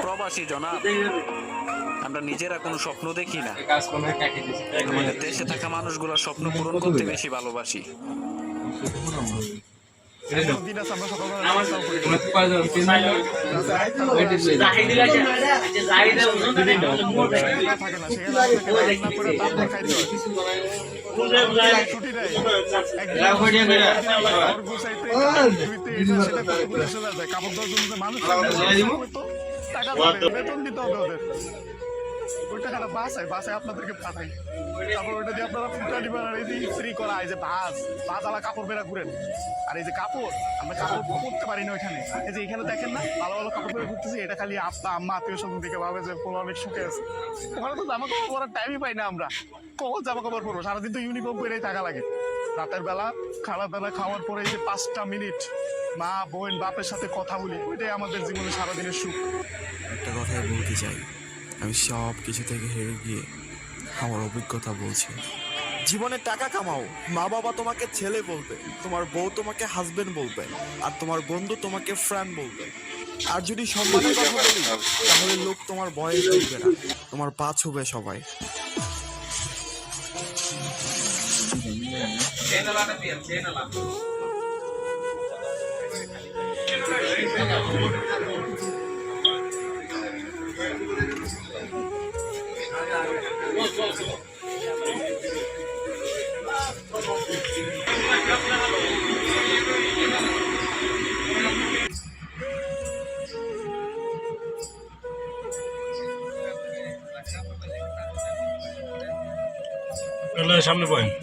প্রবাসী জনাব, আমরা নিজেরা কোনো স্বপ্ন দেখি না, আমাদের দেশে থাকা মানুষগুলোর স্বপ্ন পূরণ করতে বেশি ভালোবাসি। ওই টাকাটা বাসায় আপনাদেরকে পাঠাই, তারপর ওইটা দিয়ে আপনারা ফুটা দিবেন। আর এই যে ইস্ত্রি করা, এই যে ভাজ আলা কাপড় বেরা ঘুরেন, আর এই যে কাপড় আমরা কাপড় পরতে পারি না ওইখানে। এই যে এখানে দেখেন না ভালো ভালো কাপড় বেরা ঘুরতেছি, এটা খালি আপনা আম্মা আত্মীয় স্বজন দিকে ভাবে যে পোলা অনেক সুখে আছে। ওখানে তো জামা কাপড় পরার টাইমই পাই না আমরা, কখন জামা কাপড় পরবো? সারাদিন তো ইউনিফর্ম পরেই থাকা লাগে। রাতের বেলা খাওয়া দাওয়া খাওয়ার পরে এই যে 5টা মিনিট মা বোন বাপের সাথে কথা বলি, ওইটাই আমাদের জীবনে সারাদিনের সুখ। একটা কথাই বলতে চাই, আমি সব কিছু থেকে হেরে গিয়ে আমার অভিজ্ঞতা বলছি। জীবনে টাকা কামাও, মা বাবা তোমাকে ছেলে বলবে, তোমার বউ তোমাকে হাজবেন্ড বলবে, আর তোমার বন্ধু তোমাকে ফ্রেন্ড বলবে। আর যদি সম্মানের কথা বলি, তাহলে লোক তোমার বয়স দেখবে না, তোমার পা ছুবে সবাই। সামনে পয়েন্ট